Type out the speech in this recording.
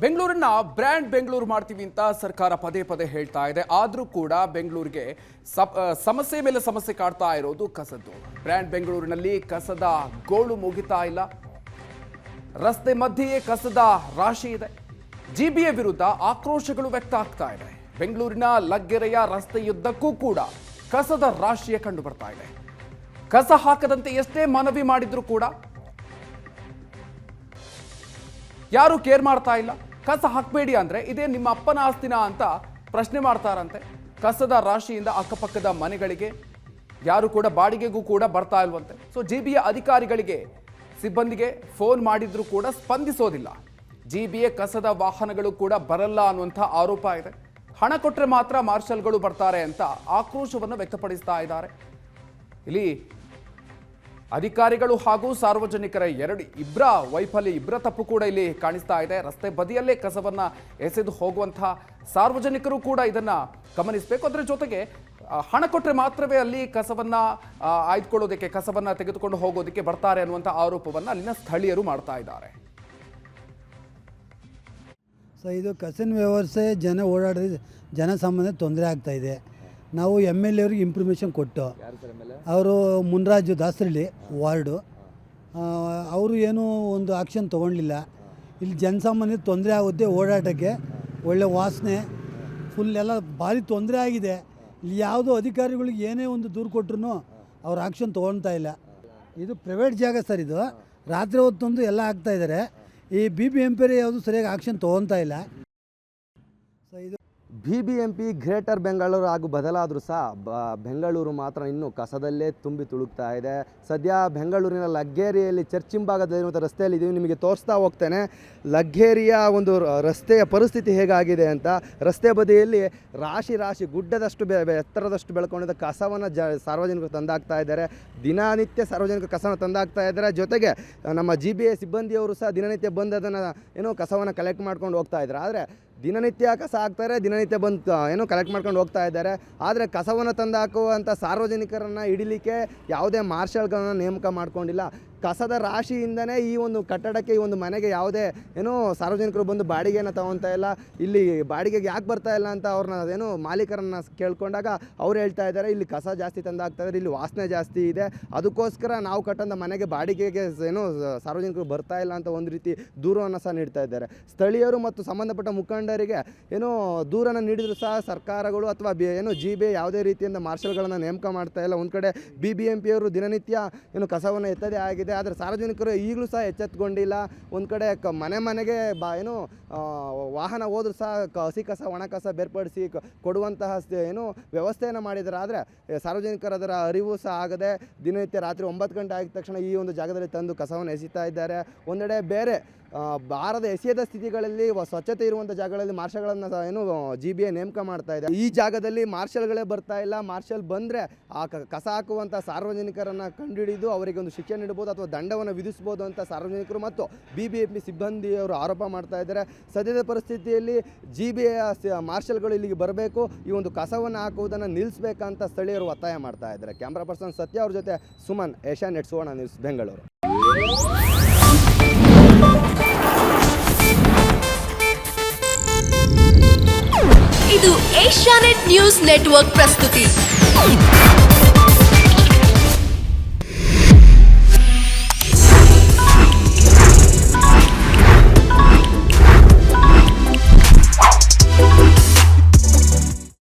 ಬೆಂಗಳೂರನ್ನ brand Bengaluru ಮಾಡ್ತೀವಿ ಅಂತ ಸರ್ಕಾರ ಪದೇ ಪದೇ ಹೇಳ್ತಾ ಇದೆ. ಆದರೂ ಕೂಡ ಬೆಂಗಳೂರಿಗೆ ಸಮಸ್ಯೆ ಮೇಲೆ ಸಮಸ್ಯೆ ಕಾಡ್ತಾ ಇರೋದು ಕಸದ್ದು. ಬ್ರ್ಯಾಂಡ್ ಬೆಂಗಳೂರಿನಲ್ಲಿ ಕಸದ ಗೋಳು ಮುಗಿತಾ ಇಲ್ಲ. ರಸ್ತೆ ಮಧ್ಯೆಯೇ ಕಸದ ರಾಶಿ ಇದೆ. ಜಿಬಿಎ ವಿರುದ್ಧ ಆಕ್ರೋಶಗಳು ವ್ಯಕ್ತ ಆಗ್ತಾ ಇದೆ. ಬೆಂಗಳೂರಿನ ಲಗ್ಗೆರೆಯ ರಸ್ತೆಯುದ್ದಕ್ಕೂ ಕೂಡ ಕಸದ ರಾಶಿಯೇ ಕಂಡು ಬರ್ತಾ ಇದೆ. ಕಸ ಹಾಕದಂತೆ ಎಷ್ಟೇ ಮನವಿ ಮಾಡಿದ್ರು ಕೂಡ ಯಾರು ಕೇರ್ ಮಾಡ್ತಾ ಇಲ್ಲ. ಕಸ ಹಾಕಬೇಡಿ ಅಂದ್ರೆ ಇದೇ ನಿಮ್ಮ ಅಪ್ಪನ ಆಸ್ತಿನ ಅಂತ ಪ್ರಶ್ನೆ ಮಾಡ್ತಾರಂತೆ. ಕಸದ ರಾಶಿಯಿಂದ ಅಕ್ಕಪಕ್ಕದ ಮನೆಗಳಿಗೆ ಯಾರು ಕೂಡ ಬಾಡಿಗೆಗೂ ಕೂಡ ಬರ್ತಾ ಇಲ್ವಂತೆ. ಸೊ ಜಿಬಿಎ ಅಧಿಕಾರಿಗಳಿಗೆ ಸಿಬ್ಬಂದಿಗೆ ಫೋನ್ ಮಾಡಿದ್ರು ಕೂಡ ಸ್ಪಂದಿಸೋದಿಲ್ಲ. ಜಿಬಿಎ ಕಸದ ವಾಹನಗಳು ಕೂಡ ಬರಲ್ಲ ಅನ್ನುವಂಥ ಆರೋಪ ಇದೆ. ಹಣ ಕೊಟ್ಟರೆ ಮಾತ್ರ ಮಾರ್ಷಲ್ಗಳು ಬರ್ತಾರೆ ಅಂತ ಆಕ್ರೋಶವನ್ನು ವ್ಯಕ್ತಪಡಿಸ್ತಾ ಇದ್ದಾರೆ. ಇಲ್ಲಿ ಅಧಿಕಾರಿಗಳು ಹಾಗೂ ಸಾರ್ವಜನಿಕರ ಇಬ್ಬರ ವೈಫಲ್ಯ, ಇಬ್ಬರ ತಪ್ಪು ಕೂಡ ಇಲ್ಲಿ ಕಾಣಿಸ್ತಾ ಇದೆ. ರಸ್ತೆ ಬದಿಯಲ್ಲೇ ಕಸವನ್ನ ಎಸೆದು ಹೋಗುವಂತಹ ಸಾರ್ವಜನಿಕರು ಕೂಡ ಇದನ್ನ ಗಮನಿಸಬೇಕು. ಅದರ ಜೊತೆಗೆ ಹಣ ಕೊಟ್ಟರೆ ಮಾತ್ರವೇ ಅಲ್ಲಿ ಕಸವನ್ನ ಆಯ್ದುಕೊಳ್ಳೋದಕ್ಕೆ, ಕಸವನ್ನ ತೆಗೆದುಕೊಂಡು ಹೋಗೋದಕ್ಕೆ ಬರ್ತಾರೆ ಅನ್ನುವಂಥ ಆರೋಪವನ್ನು ಅಲ್ಲಿನ ಸ್ಥಳೀಯರು ಮಾಡ್ತಾ ಇದ್ದಾರೆ. ಸೊ ಇದು ಕಸಿನ ವ್ಯವಸ್ಥೆ ಜನ ಓಡಾಡಿದ್ರೆ ಜನಸಾಮಾನ್ಯ ತೊಂದರೆ ಆಗ್ತಾ ಇದೆ. ನಾವು MLA ಅವ್ರಿಗೆ ಇನ್ಫಾರ್ಮೇಷನ್ ಕೊಟ್ಟು, ಅವರು ಮುನ್ರಾಜು ದಾಸರಳ್ಳಿ ವಾರ್ಡು, ಅವರು ಏನೂ ಒಂದು ಆಕ್ಷನ್ ತೊಗೊಳ್ಳಿಲ್ಲ. ಇಲ್ಲಿ ಜನಸಾಮಾನ್ಯ ತೊಂದರೆ ಆಗುತ್ತೆ, ಓಡಾಟಕ್ಕೆ ಒಳ್ಳೆ ವಾಸನೆ ಫುಲ್ ಎಲ್ಲ ಭಾರಿ ತೊಂದರೆ ಆಗಿದೆ. ಇಲ್ಲಿ ಯಾವುದೋ ಅಧಿಕಾರಿಗಳಿಗೆ ಏನೇ ಒಂದು ದೂರು ಕೊಟ್ಟರು ಅವ್ರು ಆಕ್ಷನ್ ತೊಗೊಳ್ತಾ ಇಲ್ಲ. ಇದು ಪ್ರೈವೇಟ್ ಜಾಗ ಸರ್. ಇದು ರಾತ್ರಿ ಹೊತ್ತೊಂದು ಎಲ್ಲ ಆಗ್ತಾಯಿದ್ದಾರೆ. ಈ BBMP ಯಾವುದು ಸರಿಯಾಗಿ ಆಕ್ಷನ್ ತೊಗೊಳ್ತಾ ಇಲ್ಲ. ಸೊ ಇದು BBMP ಗ್ರೇಟರ್ ಬೆಂಗಳೂರು ಹಾಗೂ ಬದಲಾದರೂ ಸಹ ಬೆಂಗಳೂರು ಮಾತ್ರ ಇನ್ನೂ ಕಸದಲ್ಲೇ ತುಂಬಿ ತುಳುಕ್ತಾ ಇದೆ. ಸದ್ಯ ಬೆಂಗಳೂರಿನ ಲಗ್ಗೇರಿಯಲ್ಲಿ ಚರ್ಚ್ ಹಿಂಭಾಗದಲ್ಲಿರುವಂಥ ರಸ್ತೆಯಲ್ಲಿ ಇದೀವಿ. ನಿಮಗೆ ತೋರಿಸ್ತಾ ಹೋಗ್ತೇನೆ ಲಗ್ಗೇರಿಯ ಒಂದು ರಸ್ತೆಯ ಪರಿಸ್ಥಿತಿ ಹೇಗಾಗಿದೆ ಅಂತ. ರಸ್ತೆ ಬದಿಯಲ್ಲಿ ರಾಶಿ ಗುಡ್ಡದಷ್ಟು ಎತ್ತರದಷ್ಟು ಬೆಳ್ಕೊಂಡಿದ್ದ ಕಸವನ್ನು ಸಾರ್ವಜನಿಕರು ತಂದಾಗ್ತಾ ಇದ್ದಾರೆ. ದಿನನಿತ್ಯ ಸಾರ್ವಜನಿಕರು ಕಸವನ್ನು ತಂದಾಗ್ತಾ ಇದ್ದಾರೆ. ಜೊತೆಗೆ ನಮ್ಮ GBA ಸಿಬ್ಬಂದಿಯವರು ಸಹ ದಿನನಿತ್ಯ ಬಂದು ಅದನ್ನು ಕಸವನ್ನು ಕಲೆಕ್ಟ್ ಮಾಡ್ಕೊಂಡು ಹೋಗ್ತಾ ಇದ್ದಾರೆ. ಆದರೆ ದಿನನಿತ್ಯ ಕಸ ಹಾಕ್ತಾರೆ, ದಿನನಿತ್ಯ ಬಂದು ಕಲೆಕ್ಟ್ ಮಾಡ್ಕೊಂಡು ಹೋಗ್ತಾ ಇದ್ದಾರೆ. ಆದರೆ ಕಸವನ್ನು ತಂದು ಹಾಕುವಂಥ ಸಾರ್ವಜನಿಕರನ್ನು ಹಿಡಿಲಿಕ್ಕೆ ಯಾವುದೇ ಮಾರ್ಷಲ್ಗಳನ್ನು ನೇಮಕ ಮಾಡ್ಕೊಂಡಿಲ್ಲ. ಕಸದ ರಾಶಿಯಿಂದನೇ ಈ ಒಂದು ಕಟ್ಟಡಕ್ಕೆ, ಈ ಒಂದು ಮನೆಗೆ ಯಾವುದೇ ಸಾರ್ವಜನಿಕರು ಬಂದು ಬಾಡಿಗೆಯನ್ನು ತಗೊತಾ ಇಲ್ಲ. ಇಲ್ಲಿ ಬಾಡಿಗೆಗೆ ಯಾಕೆ ಬರ್ತಾ ಇಲ್ಲ ಅಂತ ಅವ್ರನ್ನ ಮಾಲೀಕರನ್ನು ಕೇಳ್ಕೊಂಡಾಗ ಅವ್ರು ಹೇಳ್ತಾ ಇದ್ದಾರೆ, ಇಲ್ಲಿ ಕಸ ಜಾಸ್ತಿ ತಂದು ಹಾಕ್ತಾ ಇದ್ದಾರೆ, ಇಲ್ಲಿ ವಾಸನೆ ಜಾಸ್ತಿ ಇದೆ, ಅದಕ್ಕೋಸ್ಕರ ನಾವು ಕಟ್ಟಂಥ ಮನೆಗೆ ಬಾಡಿಗೆಗೆ ಸಾರ್ವಜನಿಕರು ಬರ್ತಾ ಇಲ್ಲ ಅಂತ ಒಂದು ರೀತಿ ದೂರವನ್ನು ಸಹ ನೀಡ್ತಾ ಇದ್ದಾರೆ. ಸ್ಥಳೀಯರು ಮತ್ತು ಸಂಬಂಧಪಟ್ಟ ಮುಖಂಡರಿಗೆ ದೂರನ್ನು ನೀಡಿದರೂ ಸಹ ಸರ್ಕಾರಗಳು ಅಥವಾ GBA ಯಾವುದೇ ರೀತಿಯಿಂದ ಮಾರ್ಷಲ್ಗಳನ್ನು ನೇಮಕ ಮಾಡ್ತಾ ಇಲ್ಲ. ಒಂದು ಕಡೆ BBMP ಅವರು ದಿನನಿತ್ಯ ಕಸವನ್ನು ಎತ್ತದೇ ಆಗಿದೆ. ಆದರೆ ಸಾರ್ವಜನಿಕರು ಈಗಲೂ ಸಹ ಎಚ್ಚೆತ್ತುಕೊಂಡಿಲ್ಲ. ಒಂದು ಕಡೆ ಮನೆಗೆ ವಾಹನ ಹೋದ್ರೂ ಸಹ ಹಸಿ ಕಸ ಒಣ ಕಸ ಬೇರ್ಪಡಿಸಿ ಕೊಡುವಂತಹ ವ್ಯವಸ್ಥೆಯನ್ನು ಮಾಡಿದ್ದಾರೆ. ಆದರೆ ಸಾರ್ವಜನಿಕರ ಅದರ ಅರಿವು ಸಹ ಆಗದೆ ದಿನನಿತ್ಯ ರಾತ್ರಿ 9 ಗಂಟೆ ಆಗಿದ ತಕ್ಷಣ ಈ ಒಂದು ಜಾಗದಲ್ಲಿ ತಂದು ಕಸವನ್ನು ಎಸಿತಾ ಇದ್ದಾರೆ. ಒಂದೆಡೆ ಬೇರೆ ಬಾರದ ಎಸೆಯದ ಸ್ಥಿತಿಗಳಲ್ಲಿ ಸ್ವಚ್ಛತೆ ಇರುವಂಥ ಜಾಗಗಳಲ್ಲಿ ಮಾರ್ಷಲ್ಗಳನ್ನು GBA ನೇಮಕ ಮಾಡ್ತಾ ಇದೆ. ಈ ಜಾಗದಲ್ಲಿ ಮಾರ್ಷಲ್ಗಳೇ ಬರ್ತಾ ಇಲ್ಲ. ಮಾರ್ಷಲ್ ಬಂದರೆ ಆ ಕಸ ಹಾಕುವಂಥ ಸಾರ್ವಜನಿಕರನ್ನು ಕಂಡುಹಿಡಿದು ಅವರಿಗೆ ಒಂದು ಶಿಕ್ಷೆ ನೀಡಬಹುದು ಅಥವಾ ದಂಡವನ್ನು ವಿಧಿಸ್ಬೋದು ಅಂತ ಸಾರ್ವಜನಿಕರು ಮತ್ತು BBMP ಸಿಬ್ಬಂದಿಯವರು ಆರೋಪ ಮಾಡ್ತಾ ಇದ್ದಾರೆ. ಸದ್ಯದ ಪರಿಸ್ಥಿತಿಯಲ್ಲಿ GBA ಮಾರ್ಷಲ್ಗಳು ಇಲ್ಲಿಗೆ ಬರಬೇಕು, ಈ ಒಂದು ಕಸವನ್ನು ಹಾಕುವುದನ್ನು ನಿಲ್ಲಿಸಬೇಕಂತ ಸ್ಥಳೀಯರು ಒತ್ತಾಯ ಮಾಡ್ತಾ ಇದ್ದಾರೆ. ಕ್ಯಾಮ್ರಾ ಪರ್ಸನ್ ಸತ್ಯ ಅವ್ರ ಜೊತೆ ಸುಮನ್, ಏಷ್ಯಾನೆಟ್ ಸುವರ್ಣ ನ್ಯೂಸ್, ಬೆಂಗಳೂರು. ಇದು ಏಷ್ಯಾನೆಟ್ ನ್ಯೂಸ್ ನೆಟ್ವರ್ಕ್ ಪ್ರಸ್ತುತಿ.